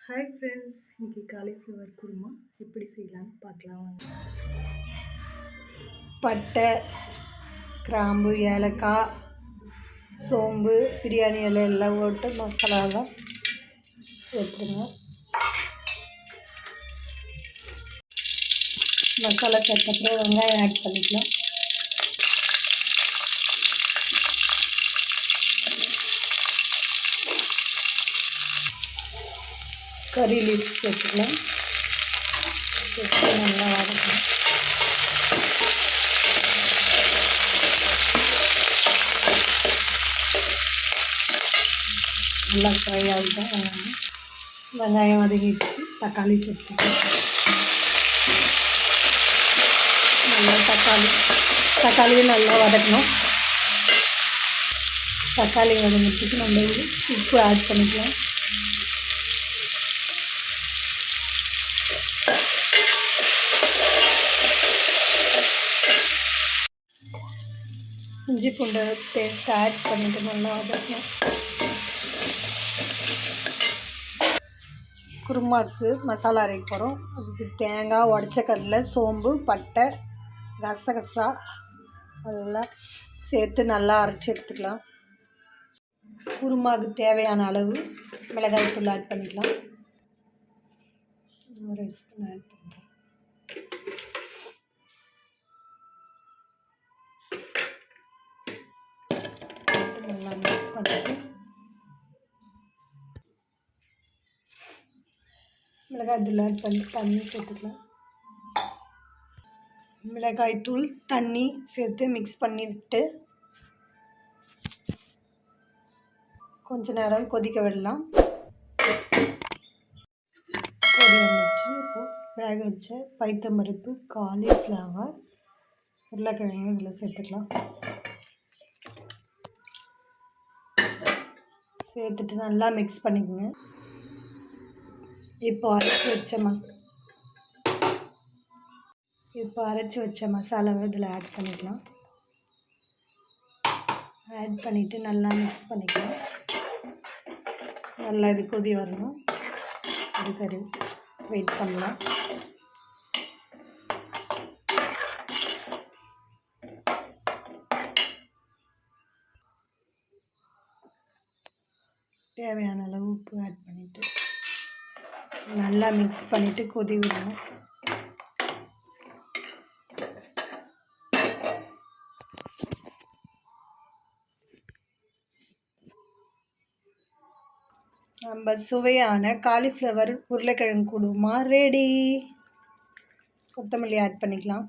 Hi friends, இன்றைக்கி cauliflower kurma எப்படி செய்யலான்னு பார்க்கலாம் வாங்க. பட்டை, கிராம்பு, ஏலக்காய், சோம்பு, பிரியாணி இலை எல்லாம் போட்டு மசாலாலாம் சேர்த்துருங்க. மசாலா சேர்த்தப்பறம் வெங்காயம் ஆட் பண்ணிக்கலாம். கறி லீஃப் சேர்த்துக்கலாம். சேர்த்து நல்லா வதக்கணும். நல்லா ஃப்ரை ஆகிட்டோம். வெங்காயம் வதக்கிட்டு தக்காளி சேர்த்துக்கலாம். நல்லா தக்காளியும் நல்லா வதக்கணும். தக்காளி வதங்கிறதுக்கு நம்ம உப்பு ஆட் பண்ணிக்கலாம். இஞ்சி பூண்டு பேஸ்ட் ஆட் பண்ணிட்டு நல்லா வதக்கணும். குருமாவுக்கு மசாலா அரைக்க போகிறோம். அதுக்கு தேங்காய், உடச்ச கடலை, சோம்பு, பட்டை, கசகசா அதெல்லாம் சேர்த்து நல்லா அரைச்சி எடுத்துக்கலாம். குருமாவுக்கு தேவையான அளவு மிளகாய் தூள் ஆட் பண்ணிக்கலாம். ஒரு ஸ்பூன் ஆட் பண்ணுறேன். நல்லா மிக்ஸ் பண்ணிட்டு மிளகாய்த்தூள் ஆட் பண்ணி தண்ணி சேர்த்துக்கலாம். மிளகாய்த்தூள் தண்ணி சேர்த்து மிக்ஸ் பண்ணிவிட்டு கொஞ்ச நேரம் கொதிக்க விடலாம். கொதி வந்துச்சு. இப்போது வேக வச்ச பைத்தம்பருப்பு, காலிஃப்ளவர், உருளைக்கிழங்கு இதில் சேர்த்துக்கலாம். சேர்த்துட்டு நல்லா மிக்ஸ் பண்ணிக்கோங்க. இப்போ அரைச்சி வச்ச மசாலாவை இதில் ஆட் பண்ணிக்கலாம். ஆட் பண்ணிவிட்டு நல்லா மிக்ஸ் பண்ணிக்கலாம். நல்லா இது கொதி வரணும். அதுக்கு வெயிட் பண்ணலாம். தேவையான அளவு உப்பு ஆட் பண்ணிவிட்டு நல்லா மிக்ஸ் பண்ணிவிட்டு கொதி விடணும். நம்ம சுவையான காலிஃப்ளவர் உருளைக்கிழங்கு குருமா ரெடி. கொத்தமல்லி ஆட் பண்ணிக்கலாம்.